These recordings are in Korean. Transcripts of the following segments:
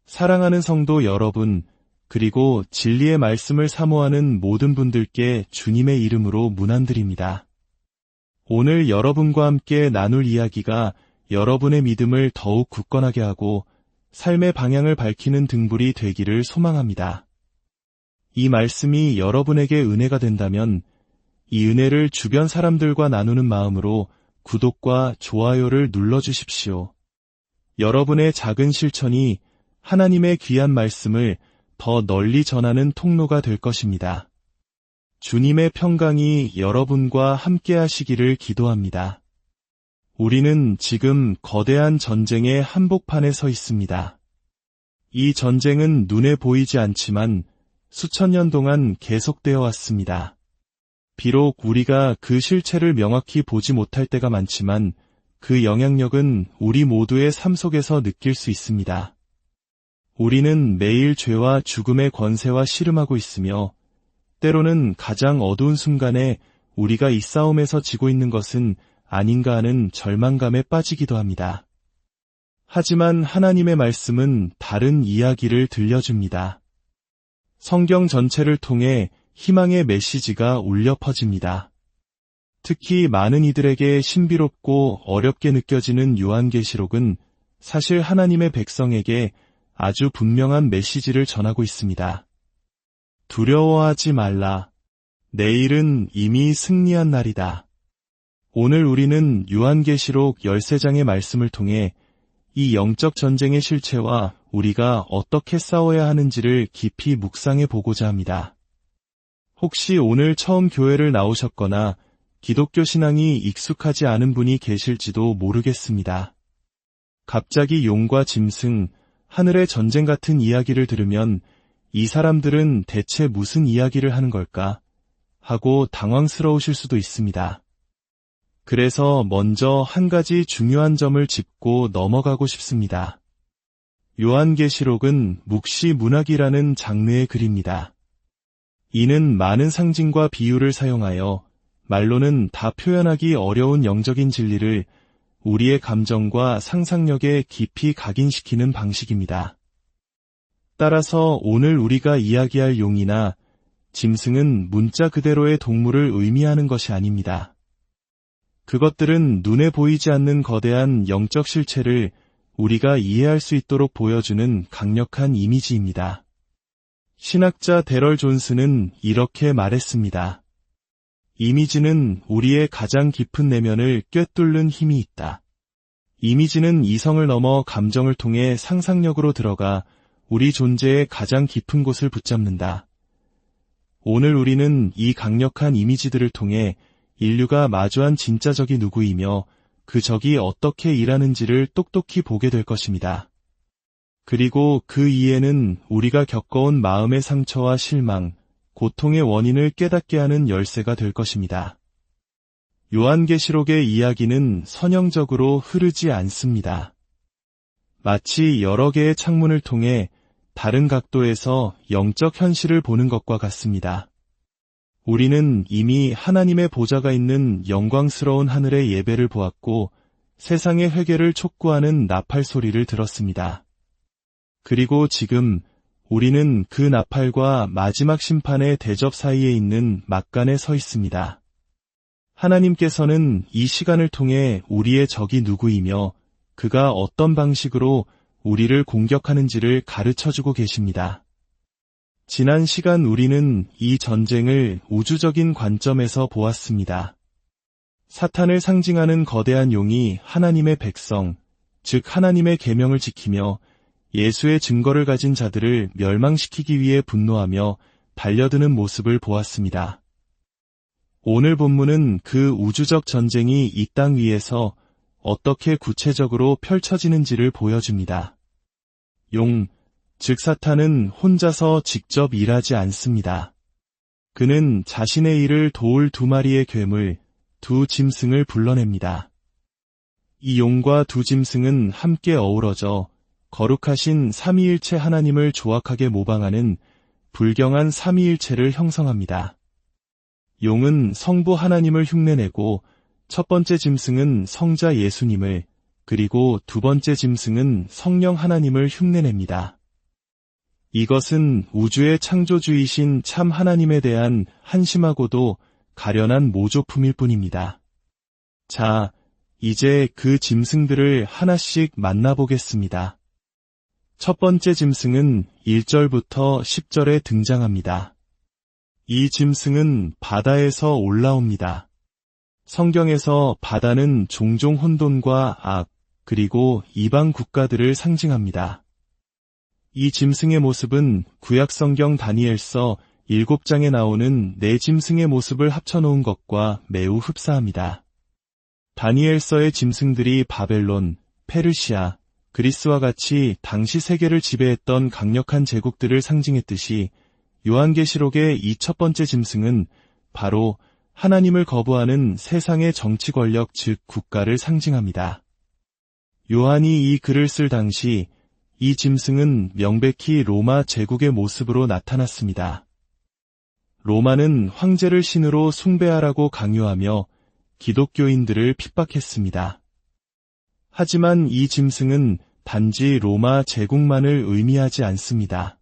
사랑하는 성도 여러분, 그리고 진리의 말씀을 사모하는 모든 분들께 주님의 이름으로 문안드립니다. 오늘 여러분과 함께 나눌 이야기가 여러분의 믿음을 더욱 굳건하게 하고 삶의 방향을 밝히는 등불이 되기를 소망합니다. 이 말씀이 여러분에게 은혜가 된다면 이 은혜를 주변 사람들과 나누는 마음으로 구독과 좋아요를 눌러주십시오. 여러분의 작은 실천이 하나님의 귀한 말씀을 더 널리 전하는 통로가 될 것입니다. 주님의 평강이 여러분과 함께 하시기를 기도합니다. 우리는 지금 거대한 전쟁의 한복판에 서 있습니다. 이 전쟁은 눈에 보이지 않지만 수천 년 동안 계속되어 왔습니다. 비록 우리가 그 실체를 명확히 보지 못할 때가 많지만 그 영향력은 우리 모두의 삶 속에서 느낄 수 있습니다. 우리는 매일 죄와 죽음의 권세와 씨름하고 있으며 때로는 가장 어두운 순간에 우리가 이 싸움에서 지고 있는 것은 아닌가 하는 절망감에 빠지기도 합니다. 하지만 하나님의 말씀은 다른 이야기를 들려줍니다. 성경 전체를 통해 희망의 메시지가 울려 퍼집니다. 특히 많은 이들에게 신비롭고 어렵게 느껴지는 요한계시록은 사실 하나님의 백성에게 아주 분명한 메시지를 전하고 있습니다. 두려워하지 말라. 내일은 이미 승리한 날이다. 오늘 우리는 요한계시록 13장의 말씀을 통해 이 영적 전쟁의 실체와 우리가 어떻게 싸워야 하는지를 깊이 묵상해 보고자 합니다. 혹시 오늘 처음 교회를 나오셨거나 기독교 신앙이 익숙하지 않은 분이 계실지도 모르겠습니다. 갑자기 용과 짐승, 하늘의 전쟁 같은 이야기를 들으면 이 사람들은 대체 무슨 이야기를 하는 걸까? 하고 당황스러우실 수도 있습니다. 그래서 먼저 한 가지 중요한 점을 짚고 넘어가고 싶습니다. 요한계시록은 묵시문학이라는 장르의 글입니다. 이는 많은 상징과 비유를 사용하여 말로는 다 표현하기 어려운 영적인 진리를 우리의 감정과 상상력에 깊이 각인시키는 방식입니다. 따라서 오늘 우리가 이야기할 용이나 짐승은 문자 그대로의 동물을 의미하는 것이 아닙니다. 그것들은 눈에 보이지 않는 거대한 영적 실체를 우리가 이해할 수 있도록 보여주는 강력한 이미지입니다. 신학자 데럴 존스는 이렇게 말했습니다. 이미지는 우리의 가장 깊은 내면을 꿰뚫는 힘이 있다. 이미지는 이성을 넘어 감정을 통해 상상력으로 들어가 우리 존재의 가장 깊은 곳을 붙잡는다. 오늘 우리는 이 강력한 이미지들을 통해 인류가 마주한 진짜 적이 누구이며 그 적이 어떻게 일하는지를 똑똑히 보게 될 것입니다. 그리고 그 이해는 우리가 겪어온 마음의 상처와 실망, 고통의 원인을 깨닫게 하는 열쇠가 될 것입니다. 요한계시록의 이야기는 선형적으로 흐르지 않습니다. 마치 여러 개의 창문을 통해 다른 각도에서 영적 현실을 보는 것과 같습니다. 우리는 이미 하나님의 보좌가 있는 영광스러운 하늘의 예배를 보았고 세상의 회개를 촉구하는 나팔 소리를 들었습니다. 그리고 지금 우리는 그 나팔과 마지막 심판의 대접 사이에 있는 막간에 서 있습니다. 하나님께서는 이 시간을 통해 우리의 적이 누구이며 그가 어떤 방식으로 우리를 공격하는지를 가르쳐주고 계십니다. 지난 시간 우리는 이 전쟁을 우주적인 관점에서 보았습니다. 사탄을 상징하는 거대한 용이 하나님의 백성, 즉 하나님의 계명을 지키며 예수의 증거를 가진 자들을 멸망시키기 위해 분노하며 달려드는 모습을 보았습니다. 오늘 본문은 그 우주적 전쟁이 이 땅 위에서 어떻게 구체적으로 펼쳐지는지를 보여줍니다. 용, 즉 사탄은 혼자서 직접 일하지 않습니다. 그는 자신의 일을 도울 두 마리의 괴물, 두 짐승을 불러냅니다. 이 용과 두 짐승은 함께 어우러져 거룩하신 삼위일체 하나님을 조악하게 모방하는 불경한 삼위일체를 형성합니다. 용은 성부 하나님을 흉내내고 첫 번째 짐승은 성자 예수님을, 그리고 두 번째 짐승은 성령 하나님을 흉내냅니다. 이것은 우주의 창조주이신 참 하나님에 대한 한심하고도 가련한 모조품일 뿐입니다. 자, 이제 그 짐승들을 하나씩 만나보겠습니다. 첫 번째 짐승은 1절부터 10절에 등장합니다. 이 짐승은 바다에서 올라옵니다. 성경에서 바다는 종종 혼돈과 악, 그리고 이방 국가들을 상징합니다. 이 짐승의 모습은 구약성경 다니엘서 7장에 나오는 네 짐승의 모습을 합쳐놓은 것과 매우 흡사합니다. 다니엘서의 짐승들이 바벨론, 페르시아, 그리스와 같이 당시 세계를 지배했던 강력한 제국들을 상징했듯이 요한계시록의 이 첫 번째 짐승은 바로 하나님을 거부하는 세상의 정치 권력 즉 국가를 상징합니다. 요한이 이 글을 쓸 당시 이 짐승은 명백히 로마 제국의 모습으로 나타났습니다. 로마는 황제를 신으로 숭배하라고 강요하며 기독교인들을 핍박했습니다. 하지만 이 짐승은 단지 로마 제국만을 의미하지 않습니다.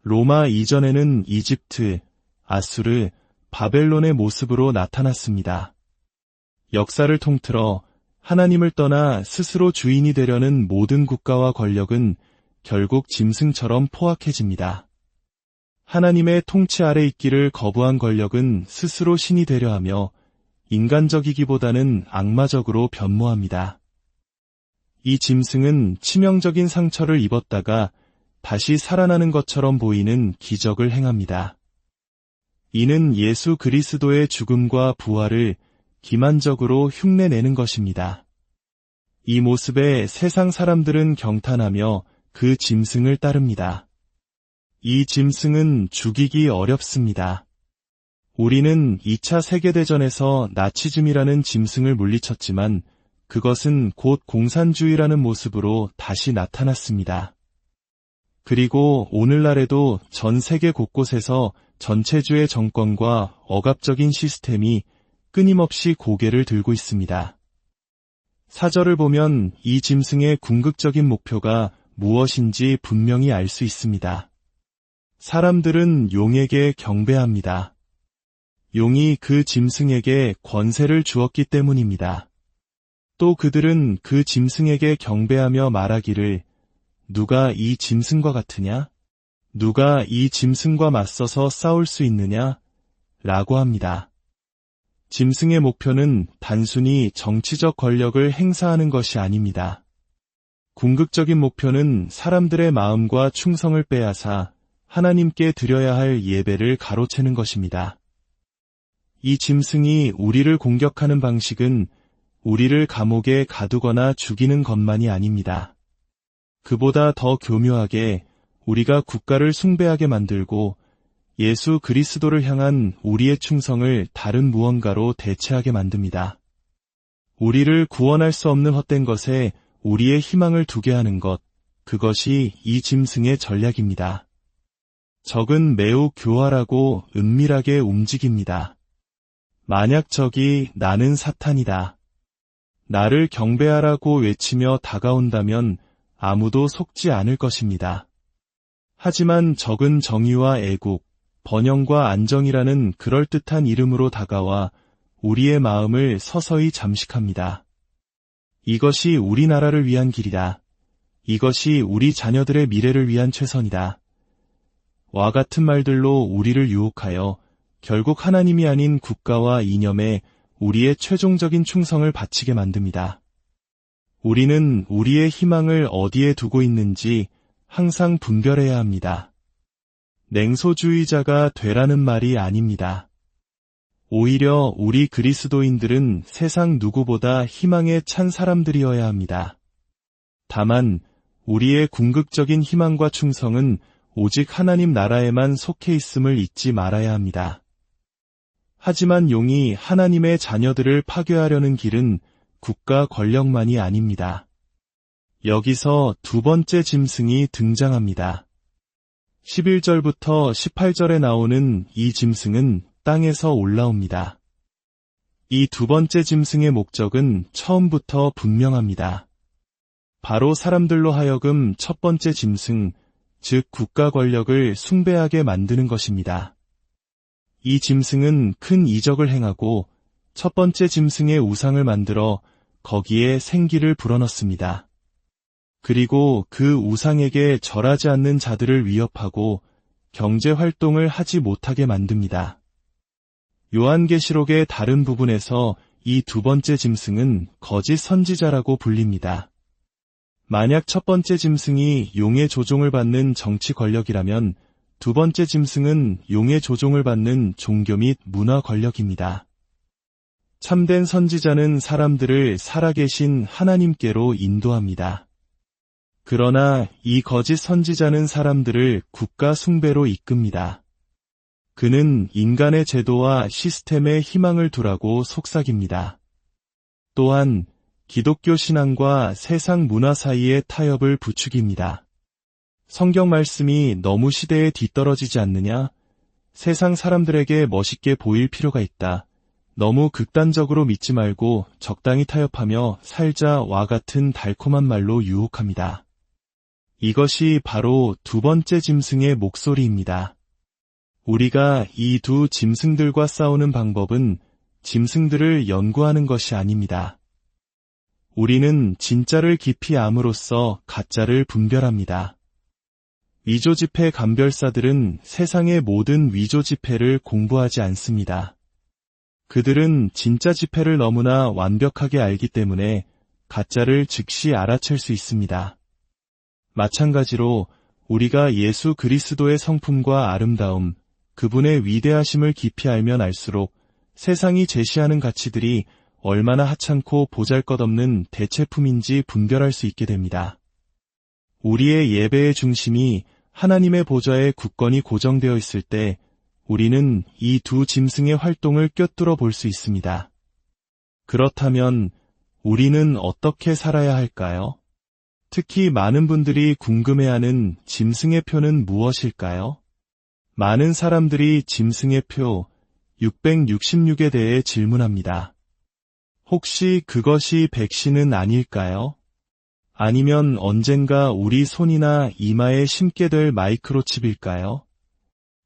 로마 이전에는 이집트, 아수르, 바벨론의 모습으로 나타났습니다. 역사를 통틀어 하나님을 떠나 스스로 주인이 되려는 모든 국가와 권력은 결국 짐승처럼 포악해집니다. 하나님의 통치 아래 있기를 거부한 권력은 스스로 신이 되려 하며 인간적이기보다는 악마적으로 변모합니다. 이 짐승은 치명적인 상처를 입었다가 다시 살아나는 것처럼 보이는 기적을 행합니다. 이는 예수 그리스도의 죽음과 부활을 기만적으로 흉내내는 것입니다. 이 모습에 세상 사람들은 경탄하며 그 짐승을 따릅니다. 이 짐승은 죽이기 어렵습니다. 우리는 2차 세계대전에서 나치즘이라는 짐승을 물리쳤지만 그것은 곧 공산주의라는 모습으로 다시 나타났습니다. 그리고 오늘날에도 전 세계 곳곳에서 전체주의 정권과 억압적인 시스템이 끊임없이 고개를 들고 있습니다. 사절을 보면 이 짐승의 궁극적인 목표가 무엇인지 분명히 알 수 있습니다. 사람들은 용에게 경배합니다. 용이 그 짐승에게 권세를 주었기 때문입니다. 또 그들은 그 짐승에게 경배하며 말하기를 누가 이 짐승과 같으냐? 누가 이 짐승과 맞서서 싸울 수 있느냐? 라고 합니다. 짐승의 목표는 단순히 정치적 권력을 행사하는 것이 아닙니다. 궁극적인 목표는 사람들의 마음과 충성을 빼앗아 하나님께 드려야 할 예배를 가로채는 것입니다. 이 짐승이 우리를 공격하는 방식은 우리를 감옥에 가두거나 죽이는 것만이 아닙니다. 그보다 더 교묘하게 우리가 국가를 숭배하게 만들고 예수 그리스도를 향한 우리의 충성을 다른 무언가로 대체하게 만듭니다. 우리를 구원할 수 없는 헛된 것에 우리의 희망을 두게 하는 것, 그것이 이 짐승의 전략입니다. 적은 매우 교활하고 은밀하게 움직입니다. 만약 적이 나는 사탄이다. 나를 경배하라고 외치며 다가온다면 아무도 속지 않을 것입니다. 하지만 적은 정의와 애국, 번영과 안정이라는 그럴듯한 이름으로 다가와 우리의 마음을 서서히 잠식합니다. 이것이 우리나라를 위한 길이다. 이것이 우리 자녀들의 미래를 위한 최선이다. 와 같은 말들로 우리를 유혹하여 결국 하나님이 아닌 국가와 이념에 우리의 최종적인 충성을 바치게 만듭니다. 우리는 우리의 희망을 어디에 두고 있는지 항상 분별해야 합니다. 냉소주의자가 되라는 말이 아닙니다. 오히려 우리 그리스도인들은 세상 누구보다 희망에 찬 사람들이어야 합니다. 다만 우리의 궁극적인 희망과 충성은 오직 하나님 나라에만 속해 있음을 잊지 말아야 합니다. 하지만 용이 하나님의 자녀들을 파괴하려는 길은 국가 권력만이 아닙니다. 여기서 두 번째 짐승이 등장합니다. 11절부터 18절에 나오는 이 짐승은 땅에서 올라옵니다. 이 두 번째 짐승의 목적은 처음부터 분명합니다. 바로 사람들로 하여금 첫 번째 짐승, 즉 국가 권력을 숭배하게 만드는 것입니다. 이 짐승은 큰 이적을 행하고 첫 번째 짐승의 우상을 만들어 거기에 생기를 불어넣습니다. 그리고 그 우상에게 절하지 않는 자들을 위협하고 경제 활동을 하지 못하게 만듭니다. 요한계시록의 다른 부분에서 이 두 번째 짐승은 거짓 선지자라고 불립니다. 만약 첫 번째 짐승이 용의 조종을 받는 정치 권력이라면 두 번째 짐승은 용의 조종을 받는 종교 및 문화 권력입니다. 참된 선지자는 사람들을 살아계신 하나님께로 인도합니다. 그러나 이 거짓 선지자는 사람들을 국가 숭배로 이끕니다. 그는 인간의 제도와 시스템에 희망을 두라고 속삭입니다. 또한 기독교 신앙과 세상 문화 사이의 타협을 부추깁니다. 성경 말씀이 너무 시대에 뒤떨어지지 않느냐? 세상 사람들에게 멋있게 보일 필요가 있다. 너무 극단적으로 믿지 말고 적당히 타협하며 살자와 같은 달콤한 말로 유혹합니다. 이것이 바로 두 번째 짐승의 목소리입니다. 우리가 이 두 짐승들과 싸우는 방법은 짐승들을 연구하는 것이 아닙니다. 우리는 진짜를 깊이 암으로써 가짜를 분별합니다. 위조 지폐 감별사들은 세상의 모든 위조 지폐를 공부하지 않습니다. 그들은 진짜 지폐를 너무나 완벽하게 알기 때문에 가짜를 즉시 알아챌 수 있습니다. 마찬가지로 우리가 예수 그리스도의 성품과 아름다움, 그분의 위대하심을 깊이 알면 알수록 세상이 제시하는 가치들이 얼마나 하찮고 보잘것없는 대체품인지 분별할 수 있게 됩니다. 우리의 예배의 중심이 하나님의 보좌에 굳건히 고정되어 있을 때 우리는 이 두 짐승의 활동을 꿰뚫어 볼 수 있습니다. 그렇다면 우리는 어떻게 살아야 할까요? 특히 많은 분들이 궁금해하는 짐승의 표는 무엇일까요? 많은 사람들이 짐승의 표 666에 대해 질문합니다. 혹시 그것이 백신은 아닐까요? 아니면 언젠가 우리 손이나 이마에 심게 될 마이크로칩일까요?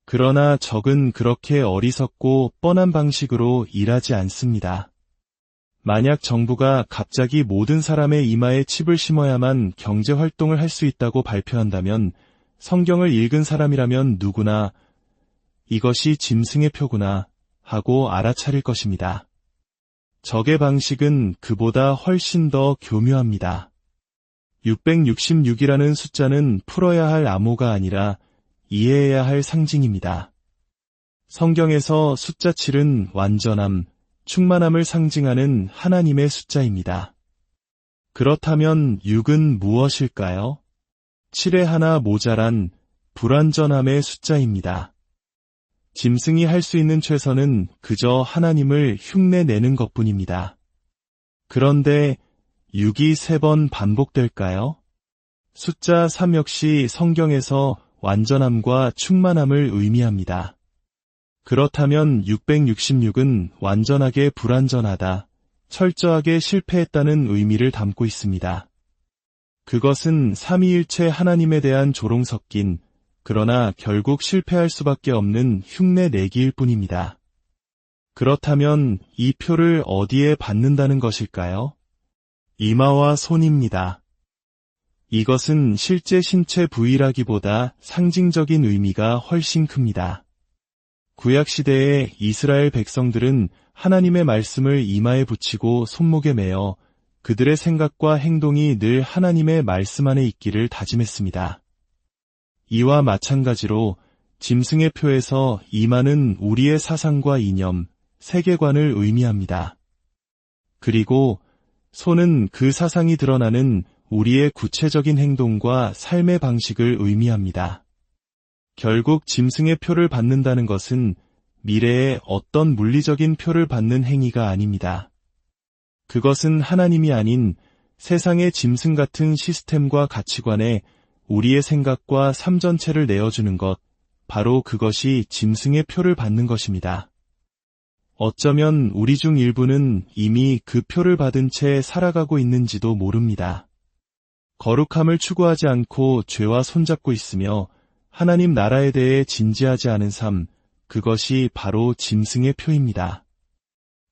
그러나 적은 그렇게 어리석고 뻔한 방식으로 일하지 않습니다. 만약 정부가 갑자기 모든 사람의 이마에 칩을 심어야만 경제 활동을 할 수 있다고 발표한다면 성경을 읽은 사람이라면 누구나 이것이 짐승의 표구나 하고 알아차릴 것입니다. 적의 방식은 그보다 훨씬 더 교묘합니다. 666이라는 숫자는 풀어야 할 암호가 아니라 이해해야 할 상징입니다. 성경에서 숫자 7은 완전함, 충만함을 상징하는 하나님의 숫자입니다. 그렇다면 6은 무엇일까요? 7에 하나 모자란 불완전함의 숫자입니다. 짐승이 할 수 있는 최선은 그저 하나님을 흉내내는 것뿐입니다. 그런데 6이 3번 반복될까요? 숫자 3 역시 성경에서 완전함과 충만함을 의미합니다. 그렇다면 666은 완전하게 불완전하다, 철저하게 실패했다는 의미를 담고 있습니다. 그것은 삼위일체 하나님에 대한 조롱 섞인, 그러나 결국 실패할 수밖에 없는 흉내내기일 뿐입니다. 그렇다면 이 표를 어디에 받는다는 것일까요? 이마와 손입니다. 이것은 실제 신체 부위라기보다 상징적인 의미가 훨씬 큽니다. 구약시대의 이스라엘 백성들은 하나님의 말씀을 이마에 붙이고 손목에 매어 그들의 생각과 행동이 늘 하나님의 말씀 안에 있기를 다짐했습니다. 이와 마찬가지로 짐승의 표에서 이마는 우리의 사상과 이념, 세계관을 의미합니다. 그리고 손은 그 사상이 드러나는 우리의 구체적인 행동과 삶의 방식을 의미합니다. 결국 짐승의 표를 받는다는 것은 미래에 어떤 물리적인 표를 받는 행위가 아닙니다. 그것은 하나님이 아닌 세상의 짐승 같은 시스템과 가치관에 우리의 생각과 삶 전체를 내어주는 것, 바로 그것이 짐승의 표를 받는 것입니다. 어쩌면 우리 중 일부는 이미 그 표를 받은 채 살아가고 있는지도 모릅니다. 거룩함을 추구하지 않고 죄와 손잡고 있으며 하나님 나라에 대해 진지하지 않은 삶, 그것이 바로 짐승의 표입니다.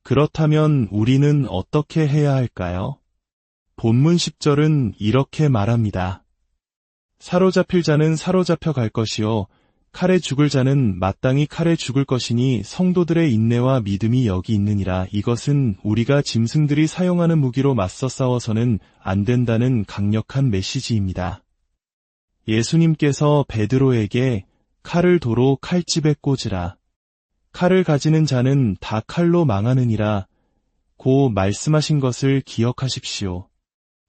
그렇다면 우리는 어떻게 해야 할까요? 본문 10절은 이렇게 말합니다. 사로잡힐 자는 사로잡혀 갈 것이요 칼에 죽을 자는 마땅히 칼에 죽을 것이니 성도들의 인내와 믿음이 여기 있느니라. 이것은 우리가 짐승들이 사용하는 무기로 맞서 싸워서는 안 된다는 강력한 메시지입니다. 예수님께서 베드로에게 칼을 도로 칼집에 꽂으라. 칼을 가지는 자는 다 칼로 망하느니라 고 말씀하신 것을 기억하십시오.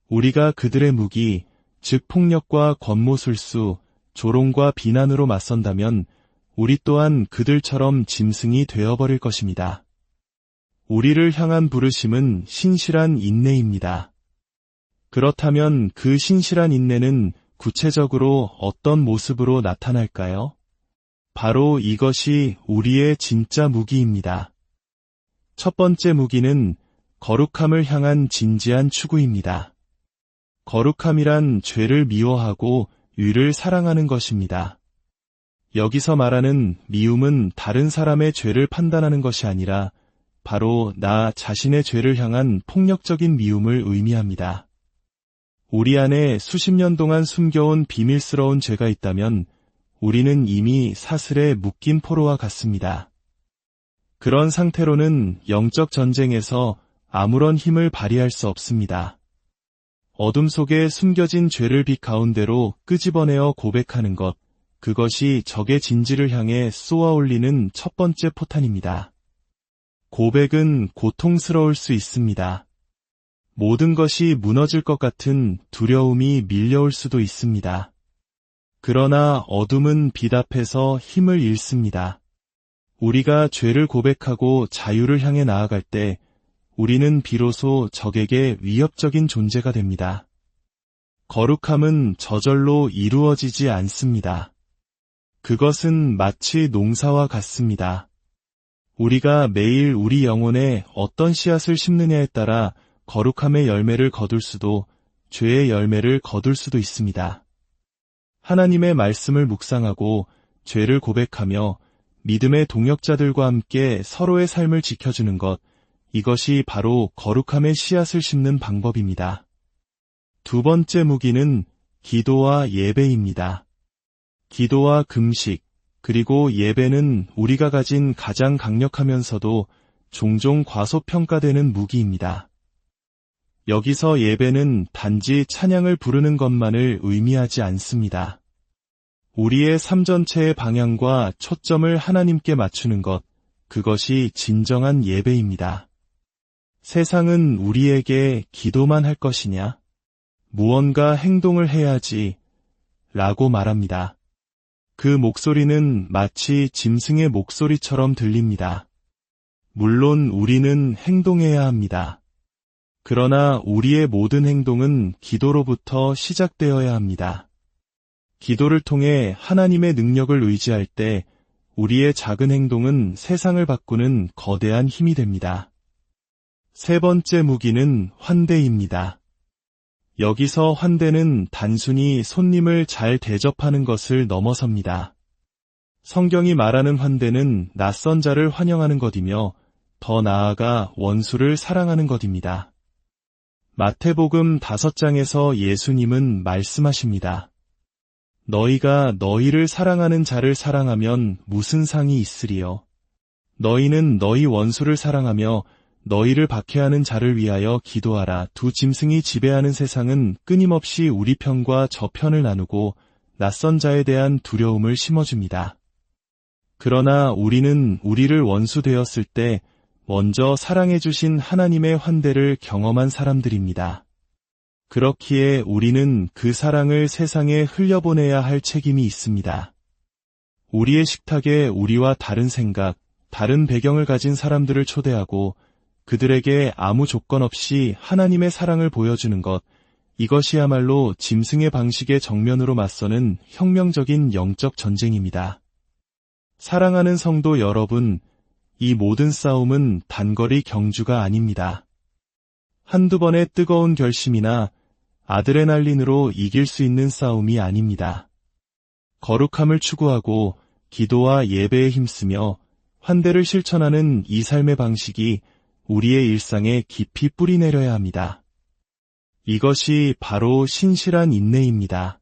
우리가 그들의 무기, 즉 폭력과 권모술수, 조롱과 비난으로 맞선다면 우리 또한 그들처럼 짐승이 되어버릴 것입니다. 우리를 향한 부르심은 신실한 인내입니다. 그렇다면 그 신실한 인내는 구체적으로 어떤 모습으로 나타날까요? 바로 이것이 우리의 진짜 무기입니다. 첫 번째 무기는 거룩함을 향한 진지한 추구입니다. 거룩함이란 죄를 미워하고 의를 사랑하는 것입니다. 여기서 말하는 미움은 다른 사람의 죄를 판단하는 것이 아니라 바로 나 자신의 죄를 향한 폭력적인 미움을 의미합니다. 우리 안에 수십 년 동안 숨겨온 비밀스러운 죄가 있다면 우리는 이미 사슬에 묶인 포로와 같습니다. 그런 상태로는 영적 전쟁에서 아무런 힘을 발휘할 수 없습니다. 어둠 속에 숨겨진 죄를 빛 가운데로 끄집어내어 고백하는 것, 그것이 적의 진지를 향해 쏘아 올리는 첫 번째 포탄입니다. 고백은 고통스러울 수 있습니다. 모든 것이 무너질 것 같은 두려움이 밀려올 수도 있습니다. 그러나 어둠은 빛 앞에서 힘을 잃습니다. 우리가 죄를 고백하고 자유를 향해 나아갈 때 우리는 비로소 적에게 위협적인 존재가 됩니다. 거룩함은 저절로 이루어지지 않습니다. 그것은 마치 농사와 같습니다. 우리가 매일 우리 영혼에 어떤 씨앗을 심느냐에 따라 거룩함의 열매를 거둘 수도 죄의 열매를 거둘 수도 있습니다. 하나님의 말씀을 묵상하고 죄를 고백하며 믿음의 동역자들과 함께 서로의 삶을 지켜주는 것, 이것이 바로 거룩함의 씨앗을 심는 방법입니다. 두 번째 무기는 기도와 예배입니다. 기도와 금식, 그리고 예배는 우리가 가진 가장 강력하면서도 종종 과소평가되는 무기입니다. 여기서 예배는 단지 찬양을 부르는 것만을 의미하지 않습니다. 우리의 삶 전체의 방향과 초점을 하나님께 맞추는 것, 그것이 진정한 예배입니다. 세상은 우리에게 기도만 할 것이냐? 무언가 행동을 해야지 라고 말합니다. 그 목소리는 마치 짐승의 목소리처럼 들립니다. 물론 우리는 행동해야 합니다. 그러나 우리의 모든 행동은 기도로부터 시작되어야 합니다. 기도를 통해 하나님의 능력을 의지할 때 우리의 작은 행동은 세상을 바꾸는 거대한 힘이 됩니다. 세 번째 무기는 환대입니다. 여기서 환대는 단순히 손님을 잘 대접하는 것을 넘어섭니다. 성경이 말하는 환대는 낯선 자를 환영하는 것이며 더 나아가 원수를 사랑하는 것입니다. 마태복음 5장에서 예수님은 말씀하십니다. 너희가 너희를 사랑하는 자를 사랑하면 무슨 상이 있으리요? 너희는 너희 원수를 사랑하며 너희를 박해하는 자를 위하여 기도하라. 두 짐승이 지배하는 세상은 끊임없이 우리 편과 저 편을 나누고 낯선 자에 대한 두려움을 심어줍니다. 그러나 우리는 우리를 원수 되었을 때 먼저 사랑해주신 하나님의 환대를 경험한 사람들입니다. 그렇기에 우리는 그 사랑을 세상에 흘려보내야 할 책임이 있습니다. 우리의 식탁에 우리와 다른 생각, 다른 배경을 가진 사람들을 초대하고 그들에게 아무 조건 없이 하나님의 사랑을 보여주는 것, 이것이야말로 짐승의 방식에 정면으로 맞서는 혁명적인 영적 전쟁입니다. 사랑하는 성도 여러분, 이 모든 싸움은 단거리 경주가 아닙니다. 한두 번의 뜨거운 결심이나 아드레날린으로 이길 수 있는 싸움이 아닙니다. 거룩함을 추구하고 기도와 예배에 힘쓰며 환대를 실천하는 이 삶의 방식이 우리의 일상에 깊이 뿌리내려야 합니다. 이것이 바로 신실한 인내입니다.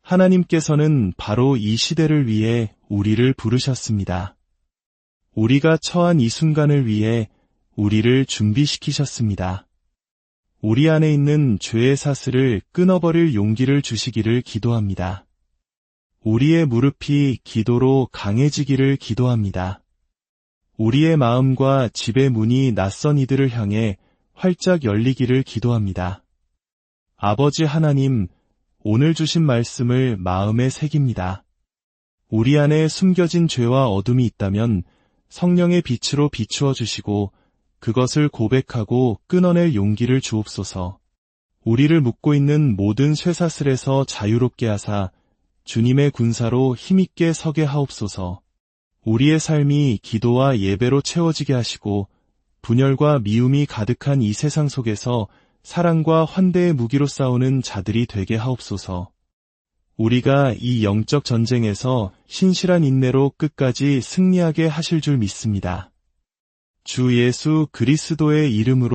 하나님께서는 바로 이 시대를 위해 우리를 부르셨습니다. 우리가 처한 이 순간을 위해 우리를 준비시키셨습니다. 우리 안에 있는 죄의 사슬을 끊어버릴 용기를 주시기를 기도합니다. 우리의 무릎이 기도로 강해지기를 기도합니다. 우리의 마음과 집의 문이 낯선 이들을 향해 활짝 열리기를 기도합니다. 아버지 하나님, 오늘 주신 말씀을 마음에 새깁니다. 우리 안에 숨겨진 죄와 어둠이 있다면 성령의 빛으로 비추어 주시고 그것을 고백하고 끊어낼 용기를 주옵소서. 우리를 묶고 있는 모든 쇠사슬에서 자유롭게 하사 주님의 군사로 힘있게 서게 하옵소서. 우리의 삶이 기도와 예배로 채워지게 하시고 분열과 미움이 가득한 이 세상 속에서 사랑과 환대의 무기로 싸우는 자들이 되게 하옵소서. 우리가 이 영적 전쟁에서 신실한 인내로 끝까지 승리하게 하실 줄 믿습니다. 주 예수 그리스도의 이름으로